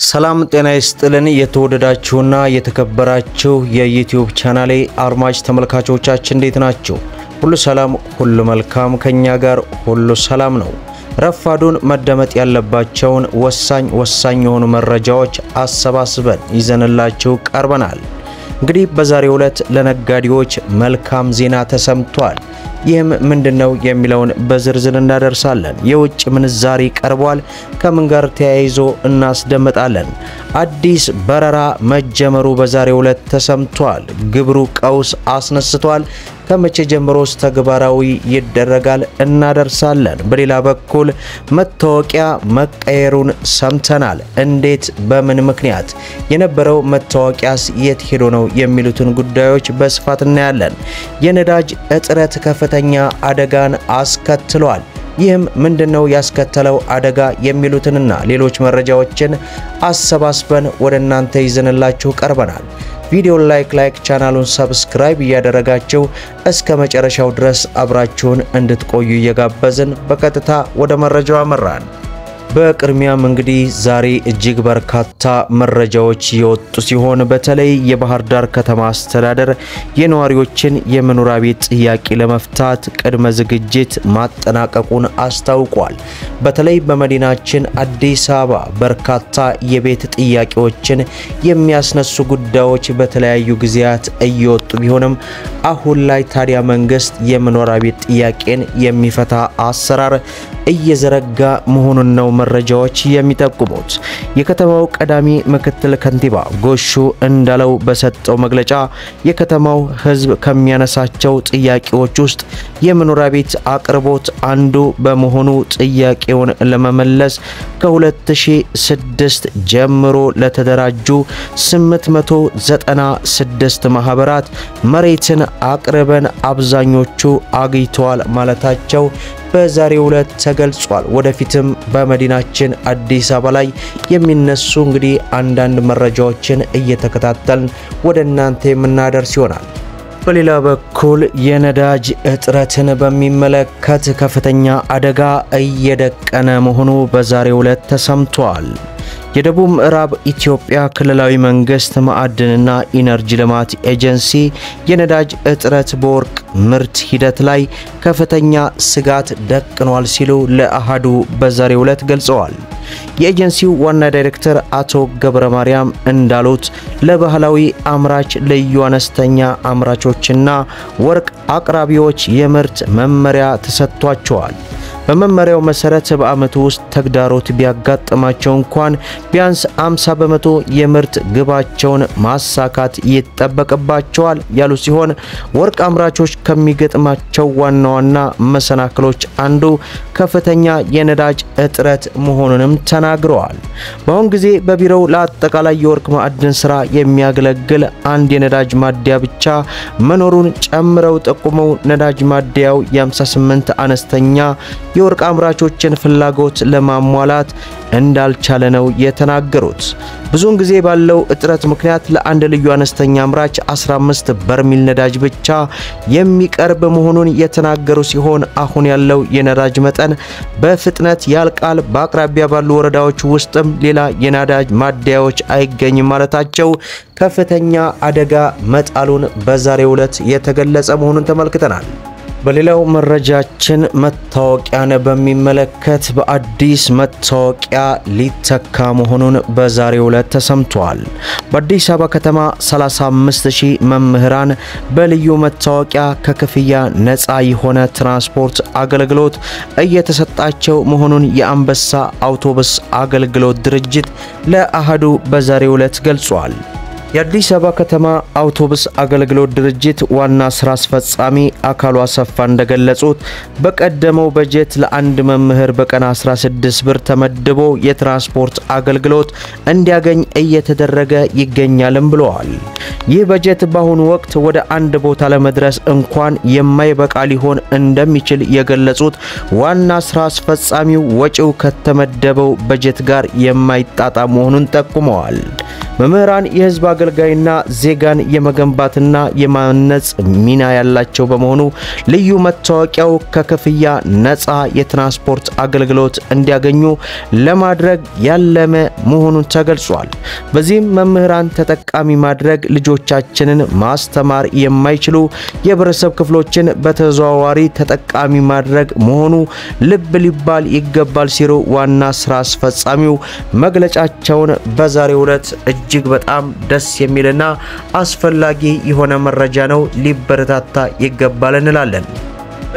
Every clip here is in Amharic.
ሰላም ጤና ይስጥልን የተወደዳችሁና የተከበራችሁ የዩቲዩብ ቻናሌ አድማጭ ተመልካቾቻችን እንዴት ናችሁ? ሁሉ ሰላም ሁሉ መልካም ከኛ ጋር ሁሉ ሰላም ነው። ረፋዱን መደመጥ ያለባቸውን ወሳኝ የሆኑ መረጃዎች አሰባስበን ይዘንላችሁ ቀርበናል። እንግዲህ በዛሬው ዕለት ለነጋዴዎች መልካም ዜና ተሰምቷል። ይህም ምንድነው የሚለውን በዝርዝር እናደርሳለን። የውጭ ምንዛሪ ቀርቧል፣ ከምን ጋር ተያይዞ እናስደምጣለን። አዲስ በረራ መጀመሩ በዛሬው ዕለት ተሰምቷል። ግብሩ ቀውስ አስነስቷል። ከመቼ ጀምሮስ ተግባራዊ ይደረጋል እናደርሳለን። በሌላ በኩል መታወቂያ መቀየሩን ሰምተናል። እንዴት በምን ምክንያት የነበረው መታወቂያስ የት ሄዶ ነው የሚሉትን ጉዳዮች በስፋት እናያለን። የነዳጅ እጥረት ከፍተኛ አደጋን አስከትሏል። ይህም ምንድነው ያስከተለው አደጋ የሚሉትንና ሌሎች መረጃዎችን አሰባስበን ወደ እናንተ ይዘንላችሁ ቀርበናል። ቪዲዮ ላይክ ቻናሉን ሰብስክራይብ ያደረጋችሁ እስከ መጨረሻው ድረስ አብራችሁን እንድትቆዩ እየጋበዝን በቀጥታ ወደ መረጃው አመራን። በቅድሚያም እንግዲህ ዛሬ እጅግ በርካታ መረጃዎች የወጡ ሲሆን በተለይ የባህር ዳር ከተማ አስተዳደር የነዋሪዎችን የመኖሪያ ቤት ጥያቄ ለመፍታት ቅድመ ዝግጅት ማጠናቀቁን አስታውቋል። በተለይ በመዲናችን አዲስ አበባ በርካታ የቤት ጥያቄዎችን የሚያስነሱ ጉዳዮች በተለያዩ ጊዜያት እየወጡ ቢሆንም አሁን ላይ ታዲያ መንግስት የመኖሪያ ቤት ጥያቄን የሚፈታ አሰራር እየዘረጋ መሆኑን ነው መረጃዎች የሚጠቁሙት። የከተማው ቀዳሚ ምክትል ከንቲባ ጎሹ እንዳለው በሰጠው መግለጫ የከተማው ህዝብ ከሚያነሳቸው ጥያቄዎች ውስጥ የመኖሪያ ቤት አቅርቦት አንዱ በመሆኑ ጥያቄውን ለመመለስ ከ2006 ጀምሮ ለተደራጁ 896 ማህበራት መሬትን አቅርበን አብዛኞቹ አግኝተዋል ማለታቸው በዛሬው ዕለት ተገልጿል። ወደፊትም በመዲናችን አዲስ አበባ ላይ የሚነሱ እንግዲህ አንዳንድ መረጃዎችን እየተከታተልን ወደ እናንተ የምናደርስ ይሆናል። በሌላ በኩል የነዳጅ እጥረትን በሚመለከት ከፍተኛ አደጋ እየደቀነ መሆኑ በዛሬው ዕለት ተሰምቷል። የደቡብ ምዕራብ ኢትዮጵያ ክልላዊ መንግስት ማዕድንና ኢነርጂ ልማት ኤጀንሲ የነዳጅ እጥረት በወርቅ ምርት ሂደት ላይ ከፍተኛ ስጋት ደቅኗል ሲሉ ለአሃዱ በዛሬው ዕለት ገልጸዋል። የኤጀንሲው ዋና ዳይሬክተር አቶ ገብረ ማርያም እንዳሉት ለባህላዊ አምራች ልዩ አነስተኛ አምራቾችና ወርቅ አቅራቢዎች የምርት መመሪያ ተሰጥቷቸዋል። በመመሪያው መሰረት በአመቱ ውስጥ ተግዳሮት ቢያጋጥማቸው እንኳን ቢያንስ 50 በመቶ የምርት ግባቸውን ማሳካት ይጠበቅባቸዋል ያሉ ሲሆን ወርቅ አምራቾች ከሚገጥማቸው ዋና መሰናክሎች አንዱ ከፍተኛ የነዳጅ እጥረት መሆኑንም ተናግረዋል። በአሁን ጊዜ በቢሮው ለአጠቃላይ የወርቅ ማዕድን ስራ የሚያገለግል አንድ የነዳጅ ማደያ ብቻ መኖሩን ጨምረው ጠቁመው ነዳጅ ማደያው የ58 አነስተኛ የወርቅ አምራቾችን ፍላጎት ለማሟላት እንዳልቻለ ነው የተናገሩት። ብዙውን ጊዜ ባለው እጥረት ምክንያት ለአንድ ልዩ አነስተኛ አምራች 15 በርሚል ነዳጅ ብቻ የሚቀርብ መሆኑን የተናገሩ ሲሆን አሁን ያለው የነዳጅ መጠን በፍጥነት ያልቃል፣ በአቅራቢያ ባሉ ወረዳዎች ውስጥም ሌላ የነዳጅ ማደያዎች አይገኝም ማለታቸው ከፍተኛ አደጋ መጣሉን በዛሬው ዕለት የተገለጸ መሆኑን ተመልክተናል። በሌላው መረጃችን መታወቂያን በሚመለከት በአዲስ መታወቂያ ሊተካ መሆኑን በዛሬው ዕለት ተሰምቷል። በአዲስ አበባ ከተማ 35000 መምህራን በልዩ መታወቂያ ከክፍያ ነፃ የሆነ ትራንስፖርት አገልግሎት እየተሰጣቸው መሆኑን የአንበሳ አውቶቡስ አገልግሎት ድርጅት ለአሃዱ በዛሬው ዕለት ገልጿል። የአዲስ አበባ ከተማ አውቶቡስ አገልግሎት ድርጅት ዋና ስራ አስፈጻሚ አካሉ አሰፋ እንደገለጹት በቀደመው በጀት ለአንድ መምህር በቀን 16 ብር ተመድቦ የትራንስፖርት አገልግሎት እንዲያገኝ እየተደረገ ይገኛልም ብለዋል። ይህ በጀት በአሁኑ ወቅት ወደ አንድ ቦታ ለመድረስ እንኳን የማይበቃ ሊሆን እንደሚችል የገለጹት ዋና ስራ አስፈጻሚው ወጪው ከተመደበው በጀት ጋር የማይጣጣም መሆኑን ጠቁመዋል። መምህራን የህዝብ አገልጋይና ዜጋን የመገንባትና የማነጽ ሚና ያላቸው በመሆኑ ልዩ መታወቂያው ከክፍያ ነፃ የትራንስፖርት አገልግሎት እንዲያገኙ ለማድረግ ያለመ መሆኑን ተገልጿል። በዚህም መምህራን ተጠቃሚ ማድረግ ልጆቻችንን ማስተማር የማይችሉ የህብረተሰብ ክፍሎችን በተዘዋዋሪ ተጠቃሚ ማድረግ መሆኑ ልብ ሊባል ይገባል ሲሉ ዋና ስራ አስፈጻሚው መግለጫቸውን በዛሬው ዕለት እጅግ በጣም ደስ የሚልና አስፈላጊ የሆነ መረጃ ነው፣ ሊበረታታ ይገባል እንላለን።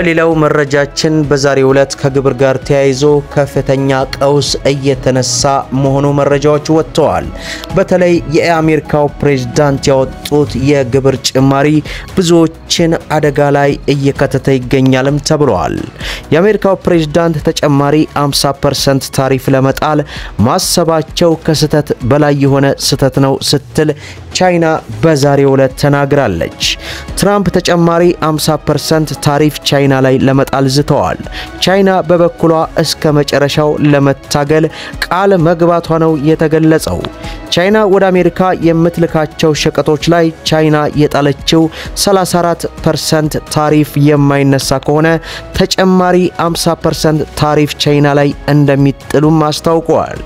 ሌላው መረጃችን በዛሬው ዕለት ከግብር ጋር ተያይዞ ከፍተኛ ቀውስ እየተነሳ መሆኑ መረጃዎች ወጥተዋል። በተለይ የአሜሪካው ፕሬዝዳንት ያወጡት የግብር ጭማሪ ብዙዎችን አደጋ ላይ እየከተተ ይገኛልም ተብሏል። የአሜሪካው ፕሬዝዳንት ተጨማሪ 50% ታሪፍ ለመጣል ማሰባቸው ከስተት በላይ የሆነ ስተት ነው ስትል ቻይና በዛሬው ዕለት ተናግራለች። ትራምፕ ተጨማሪ 50% ታሪፍ ቻይና ላይ ለመጣል ዝተዋል። ቻይና በበኩሏ እስከ መጨረሻው ለመታገል ቃል መግባቷ ነው የተገለጸው። ቻይና ወደ አሜሪካ የምትልካቸው ሸቀጦች ላይ ቻይና የጣለችው 34% ታሪፍ የማይነሳ ከሆነ ተጨማሪ 50% ታሪፍ ቻይና ላይ እንደሚጥሉም አስታውቀዋል።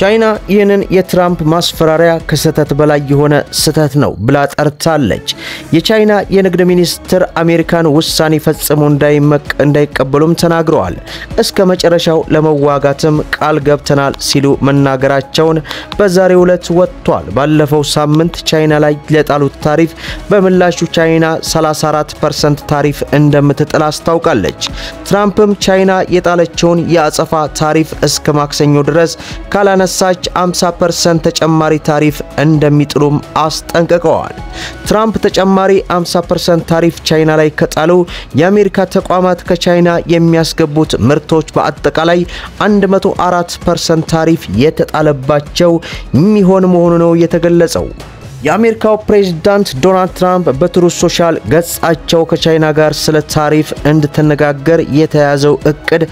ቻይና ይህንን የትራምፕ ማስፈራሪያ ከስተት በላይ የሆነ ስተት ነው ብላ ጠርታለች። የቻይና የንግድ ሚኒስትር አሜሪካን ውሳኔ ፈጽሞ እንዳይቀበሉም ተናግረዋል። እስከ መጨረሻው ለመዋጋትም ቃል ገብተናል ሲሉ መናገራቸውን በዛሬው ዕለት ወጥቷል። ባለፈው ሳምንት ቻይና ላይ ለጣሉት ታሪፍ በምላሹ ቻይና 34% ታሪፍ እንደምትጥል አስታውቃለች። ትራምፕም ቻይና የጣለችውን የአጸፋ ታሪፍ እስከ ማክሰኞ ድረስ ካላነሳች 50% ተጨማሪ ታሪፍ እንደሚጥሉም አስጠንቅቀዋል። ትራምፕ ተጨማሪ 50% ታሪፍ ቻይና ላይ ከጣሉ የአሜሪካ ተቋማት ከቻይና የሚያስገቡት ምርቶች በአጠቃላይ 104% ታሪፍ የተጣለባቸው የሚሆን መሆኑ ነው የተገለጸው። የአሜሪካው ፕሬዝዳንት ዶናልድ ትራምፕ በትሩዝ ሶሻል ገጻቸው ከቻይና ጋር ስለ ታሪፍ እንድትነጋገር የተያዘው እቅድ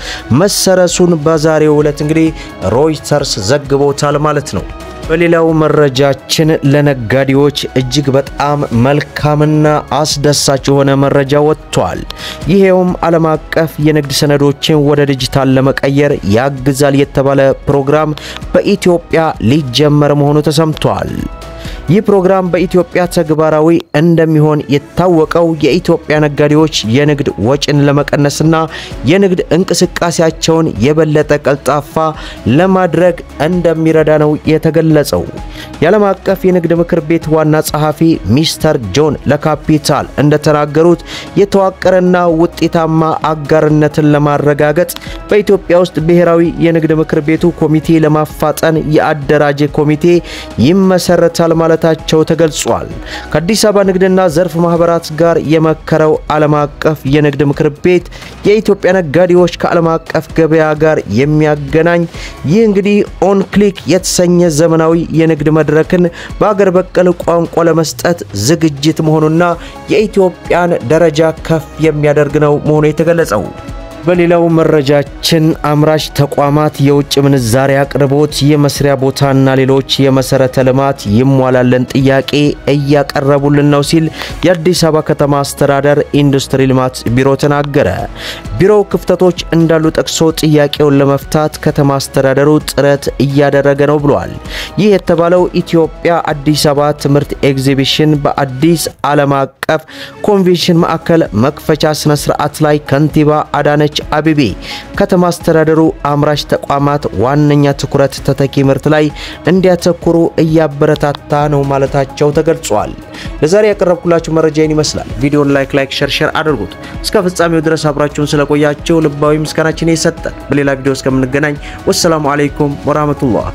መሰረሱን በዛሬው ዕለት እንግዲህ ሮይተርስ ዘግቦታል ማለት ነው። በሌላው መረጃችን ለነጋዴዎች እጅግ በጣም መልካምና አስደሳች የሆነ መረጃ ወጥቷል። ይሄውም ዓለም አቀፍ የንግድ ሰነዶችን ወደ ዲጂታል ለመቀየር ያግዛል የተባለ ፕሮግራም በኢትዮጵያ ሊጀመር መሆኑ ተሰምቷል። ይህ ፕሮግራም በኢትዮጵያ ተግባራዊ እንደሚሆን የታወቀው የኢትዮጵያ ነጋዴዎች የንግድ ወጪን ለመቀነስና የንግድ እንቅስቃሴያቸውን የበለጠ ቀልጣፋ ለማድረግ እንደሚረዳ ነው የተገለጸው። የዓለም አቀፍ የንግድ ምክር ቤት ዋና ጸሐፊ ሚስተር ጆን ለካፒታል እንደተናገሩት የተዋቀረና ውጤታማ አጋርነትን ለማረጋገጥ በኢትዮጵያ ውስጥ ብሔራዊ የንግድ ምክር ቤቱ ኮሚቴ ለማፋጠን የአደራጀ ኮሚቴ ይመሰረታል ማለታቸው ተገልጿል። ከአዲስ አበባ ንግድና ዘርፍ ማህበራት ጋር የመከረው ዓለም አቀፍ የንግድ ምክር ቤት የኢትዮጵያ ነጋዴዎች ከዓለም አቀፍ ገበያ ጋር የሚያገናኝ ይህ እንግዲህ ኦን ክሊክ የተሰኘ ዘመናዊ የንግድ መድረክን በአገር በቀል ቋንቋ ለመስጠት ዝግጅት መሆኑና የኢትዮጵያን ደረጃ ከፍ የሚያደርግ ነው መሆኑ የተገለጸው። በሌላው መረጃችን አምራች ተቋማት የውጭ ምንዛሪ አቅርቦት፣ የመስሪያ ቦታና ሌሎች የመሰረተ ልማት ይሟላልን ጥያቄ እያቀረቡልን ነው ሲል የአዲስ አበባ ከተማ አስተዳደር ኢንዱስትሪ ልማት ቢሮ ተናገረ። ቢሮው ክፍተቶች እንዳሉ ጠቅሶ ጥያቄውን ለመፍታት ከተማ አስተዳደሩ ጥረት እያደረገ ነው ብሏል። ይህ የተባለው ኢትዮጵያ አዲስ አበባ ትምህርት ኤግዚቢሽን በአዲስ ዓለም አቀፍ ኮንቬንሽን ማዕከል መክፈቻ ስነ ስርዓት ላይ ከንቲባ አዳነች አቤቤ ከተማ አስተዳደሩ አምራች ተቋማት ዋነኛ ትኩረት ተተኪ ምርት ላይ እንዲያተኩሩ እያበረታታ ነው ማለታቸው ተገልጿል። ለዛሬ ያቀረብኩላችሁ መረጃ ይመስላል። ቪዲዮን ላይክ ሼር አድርጉት። እስከ ፍጻሜው ድረስ አብራችሁን ስለቆያችሁ ልባዊ ምስጋናችን ይሰጣል። በሌላ ቪዲዮ እስከምንገናኝ ወሰላሙ አለይኩም ወራህመቱላህ